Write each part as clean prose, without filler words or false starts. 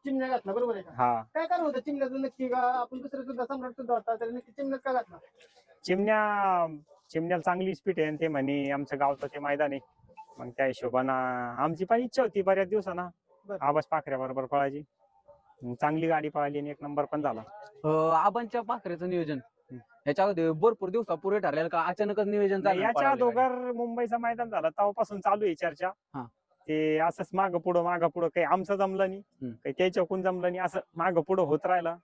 चिमण्या घातला बरोबर आहे का? हा. काय कारण होतं चिमण्याचं नक्की का? आपण दुसरं सुद्धा सम्राट सुद्धा होता तर नक्की चिमण्याच का घातला? चिमण्याला चांगली स्पीड आहे आणि ते म्हणे आमच्या गावचं ते मैदान आहे, मग त्या हिशोबानं आमची पण इच्छा होती बऱ्याच दिवसानं बरं. आबास पाखऱ्या बरोबर पळायची. चांगली गाडी पळाली आणि 1 नंबर पण झाला. आबांच्या पाखरेचं नियोजन ह्याच्यामध्ये भरपूर दिवसापूर्वी ठरलेलं का अचानकच नियोजन झालं याच्या अगोदर मुंबईचं मैदान झालं तेव्हापासून चालू आहे चर्चा. ते असंच मागं पुढं काही आमचं जमलं नाही, काही त्याच्याकडून जमलं नाही, असं मागं पुढं होत राहिलं.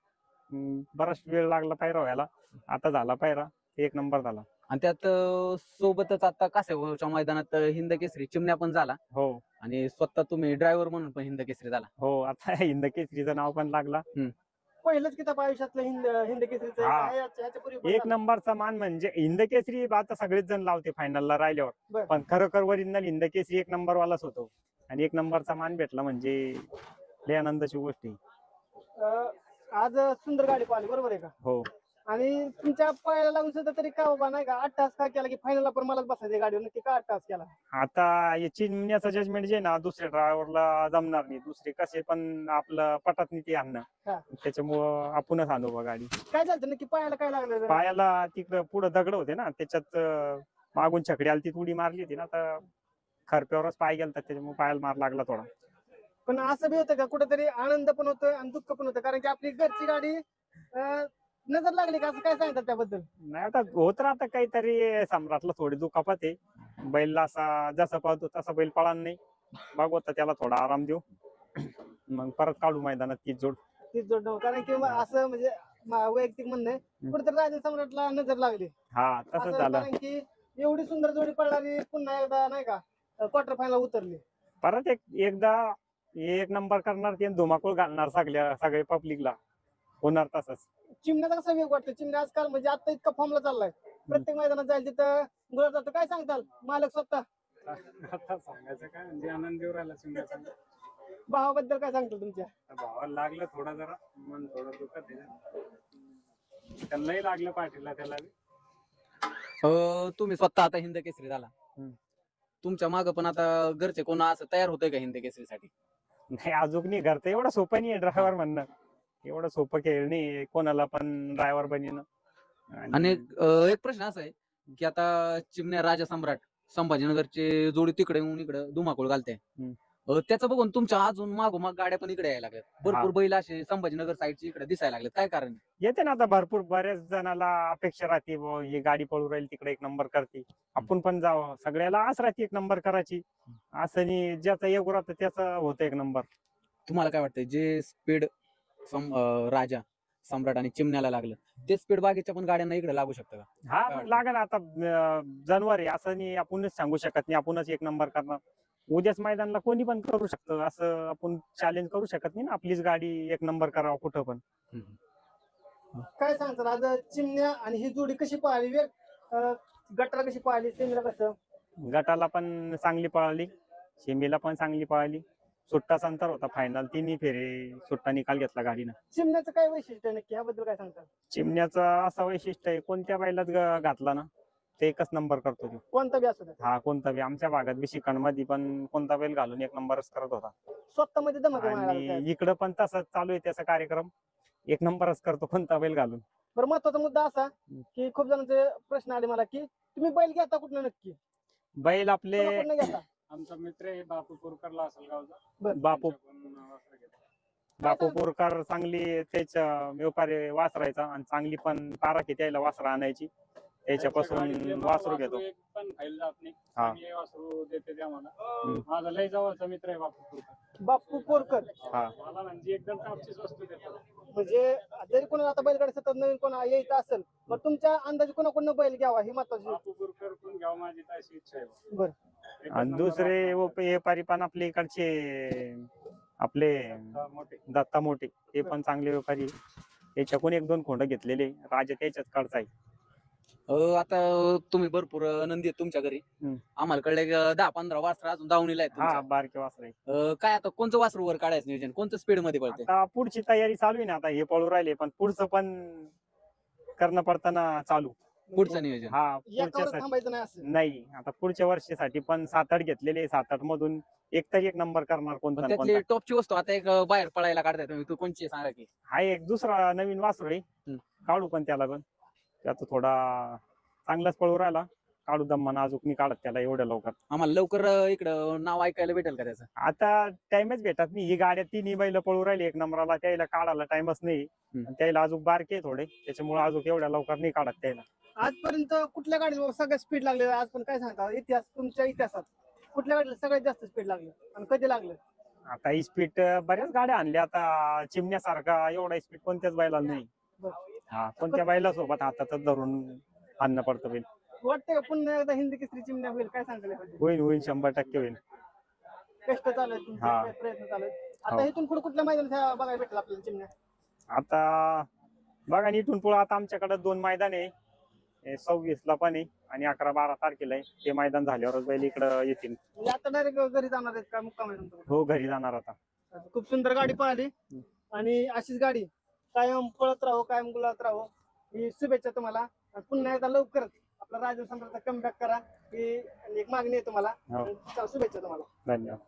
बराच वेळ लागला पायरा व्हायला, आता झाला पायरा, 1 नंबर झाला. आणि त्यात सोबतच आता कासेगावच्या मैदानात हिंद केसरी चिमण्या पण झाला. हो. आणि स्वतः तुम्ही ड्रायव्हर म्हणून पण हिंद केसरी झाला. हो, आता हिंद केसरीचं नाव पण लागला. पहिलंच किताब आयुष्यातलं हिंद केसरीचं 1 नंबरचा मान म्हणजे हिंद केसरी आता सगळेच जण लावते फायनलला राहिल्यावर, पण खरोखर ओरिजिनल हिंद केसरी 1 नंबरवालाच होतो आणि 1 नंबरचा मान भेटला म्हणजे लय आनंदाची गोष्ट आहे. आज सुंदर गाडी पाहिली बरोबर आहे का? हो. आणि तुमच्या पायाला लागून सुद्धा तरी का बाबा नाही का 8 तास का केला की फायनलला पण मलाच बसायचं गाडीवर, नक्की का 8 तास केला? आता चिमण्याचं जजमेंट जे ना दुसऱ्या ड्रायव्हरला जमणार नाही, दुसरे कसे पण आपलं पटत नाही ते आणणं, त्याच्यामुळं आपणच आणू बा गाडी. काय झालं नक्की पायाला काय लागलं? पायाला तिकडं पुढे दगड होते ना, त्याच्यात मागून छकडी आली, ती उडी मारली होती ना, तर खरप्यावरच पाय गेलता, त्याच्यामुळे पायाला मार लागला थोडा. पण असं बी होतं का कुठेतरी आनंद पण होतो आणि दुःख पण होतं, कारण की आपली घरची गाडी नजर लागली का? असं काय सांगतात त्याबद्दल? नाही, आता होत राहतं काहीतरी. सम्राटला थोडी दुखापत आहे, बैलला असा जसा पळतो तसा बैल पळान नाही, बघू आता त्याला थोडा आराम देऊ, मग परत काढू मैदानात तीच जोड. कारण की असं म्हणजे वैयक्तिक म्हणणं आहे कुठेतरी राजा सम्राटला नजर लागली. हा, तसंच झालं. कारण की एवढी सुंदर जोडी पळणारी पुन्हा एकदा नाही का क्वार्टर फायनल उतरली, परत एकदा 1 नंबर करणार ते धुमाकूळ घालणार सगळे पब्लिकला, होणार तसंच. चिमण्याचा कसा वेग वाटतो? चिमण्या आजकाल म्हणजे आता इतका फॉर्मला चाललाय, प्रत्येक मैदानात जाईल तिथं गुलाब जातो. काय सांगताल मालक स्वतः? सांगायचं काय म्हणजे आनंद देऊ राहिला चिमण्याचा. भावाबद्दल काय सांगतो तुमच्या? भावाला लागलं थोडा, जरा मन थोडं दुखत आहे, त्यांनाही लागलं पाठीला त्याला. तुम्ही स्वतः आता हिंद केसरी झाला, तुमच्या माग पण आता घरचे कोण असं तयार होतंय का हिंद केसरीसाठी? नाही, अजून नाही. घरचं एवढं सोपं नाही ड्रायव्हर म्हणणं, एवढं सोपं खेळ नाही कोणाला पण ड्रायव्हर बनणं. आणि एक प्रश्न असा आहे की आता चिमण्या राजा सम्राट संभाजीनगरचे जोडी तिकडे येऊन इकडे धुमाकूळ घालते, त्याचं बघून तुमच्या अजून मागोमाग गाड्या पण इकडे यायला लागल्यात, भरपूर बैल असे संभाजीनगर साईडची इकडे दिसायला लागलेत, काय कारण? येते ना आता भरपूर, बऱ्याच जणाला अपेक्षा राहते ही गाडी पळू राहील तिकडे 1 नंबर करते, आपण पण जावं. सगळ्याला आस राहते 1 नंबर करायची, असं नाही ज्याचा योग राहतं त्याचा होतं 1 नंबर. तुम्हाला काय वाटतंय जे स्पीड राजा सम्राट आणि चिमण्याला लागलं ते स्पीड बाकीच्या पण गाड्यांना इकडे लागू शकतं का? हा, लागेल. आता जानवर आहे असं नाही, आपणच सांगू शकत नाही आपणच 1 नंबर करणार. उद्याच मैदानाला कोणी पण करू शकतं, असं आपण चॅलेंज करू शकत नाही ना, आपलीच गाडी 1 नंबर करावं कुठं पण. काय सांगतात आज चिमण्या आणि ही जोडी कशी पाहिली? गटाला कशी पाहिली? सेमीला कसं? गटाला पण चांगली पळाली, सेमीला पण चांगली पळाली. सुट्टा अंतर होता फायनल, 3 फेरे सुट्टा निकाल घेतला गाडीनं. चिमण्याचं काय वैशिष्ट्य आहे नक्की, याबद्दल काय सांगतात? चिमण्याचं असं वैशिष्ट्य आहे, कोणत्या बैलात घातला ना ते 1च नंबर करतो तो. कोणता बी असू हा, कोणता बी. आमच्या भागात बी शिकांमध्ये पण कोणता बैल घालून 1 नंबरच करत होता स्वतः मध्ये दमक. आणि इकडं पण तसंच चालू आहे त्याचा कार्यक्रम, 1 नंबरच करतो कोणता बैल घालून. बरं, महत्वाचा मुद्दा असा की खूप जणांचे प्रश्न आले मला की तुम्ही बैल घेता कुठनं नक्की? बैल आपले घेता? आमचा मित्र आहे बापू पोरकरला असेल गावचा, बापू पोरकर चांगली त्याच्या व्यापारी वासरायचा आणि चांगली पण पाराखी त्याला वासरा आणायची, त्याच्यापासून वासरू घेतो. पण खायला जात नाही, वासरू देते ते आम्हाला. माझा लय जवळचा मित्र आहे बापू पोरकर. बापू पोरकर मला म्हणजे एकदम टॉपचीच वस्तू देतो. म्हणजे जरी कोणाला आता बैलगाडी सतत नवीन कोणा यायचं असेल तर तुमच्या अंदाजे कोणाकडून बैल घ्यावा ही महत्वाची? बापू पोरकर कोण घ्यावं माझी तशी इच्छा आहे. बरं. आणि दुसरे व्यापारी पण आपले इकडचे आपले दत्ता मोठे, ते पण चांगले व्यापारी. त्याच्याकडून 1-2 खोंड घेतलेले, राजा त्याच्याच कडचा आहे. आता तुम्ही भरपूर नंदी आहेत तुमच्या घरी, आम्हाला कळले 10-15 वासर अजून दावणीला आहेत. हा, बारके वासर आहे. काय आता कोणतं वासरू वर काढायचं नियोजन, कोणतं स्पीड मध्ये पळते? आता पुढची तयारी चालू आहे ना, आता हे पळू राहिले पण पुढचं पण करणं पडताना चालू. पुढचं नियोजन. हा एकावर पुढच्या थांबायचं नाही असं. नाही, आता पुढच्या वर्षीसाठी पण 7-8 घेतलेले, 7-8 मधून एक तर एक नंबर करणार कोणता पण ना त्यातली कोणता. टॉपची वस्तू आता एक बाहेर पळायला काढताय तुम्ही, तू कोणची आहे सांगा की. हा एक दुसरा नवीन वासरू आहे, हम्म. काढू पण त्याला पण त्याचा थोडा चांगलाच पळू राहिला, काढू दम्मा अजून मी काढत त्याला एवढ्या लवकर. आम्हाला लवकर इकडं नाव ऐकायला भेटेल का त्याचं? आता टाइमच भेटत नाही, ही गाड्या तिन्ही बैल पळू राहिली एक नंबराला, त्याला काढायला टाइमच नाही. हम्म. आणि त्याला अजून बारके थोडे, त्याच्यामुळे अजून एवढ्या लवकर नाही काढत त्याला. आजपर्यंत कुठल्या गाडीला सगळ्यात स्पीड लागले आज पण काय सांगता इतिहास तुमच्या इतिहासात कुठल्या गाडीला सगळ्यात जास्त स्पीड लागली आणि कधी लागलं? आता ही स्पीड बऱ्याच गाड्या आणल्या आता, चिमण्यासारखा एवढा स्पीड कोणत्याच बैलाला नाही. हा कोणत्या बैला सोबत हातातच धरून आणणं पडतं बैल. वाटतं का पुन्हा एकदा हिंदी केसरी चिमण्या होईल काय सांगता? होईल होईल 100% होईल. कष्ट चालू आहेत तुमचे, हा. प्रयत्न चालू आहेत. आता हो. इथून पुढे कुठल्या मैदानात बघायला भेटेल आपल्याला चिमण्या? आता बघा आणि इथून पुढे आता आमच्याकडे 2 मैदान आहे, 26ला पण आहे आणि 11-12 तारखेला आहे. ते मैदान झाल्यावरच बैल इकडं येतील. म्हणजे आता डायरेक्ट घरी जाणार आहेत का मुक्काम आहे तुमचा? हो घरी जाणार आता. खूप सुंदर गाडी पळाली आणि अशीच गाडी कायम पळत राहो, कायम गुलात राहो ही शुभेच्छा तुम्हाला. आणि पुन्हा एकदा लवकरच आपला राजन सम्राटचा कमबॅक करा ही एक मागणी आहे तुम्हाला. हो. शुभेच्छा तुम्हाला. धन्यवाद.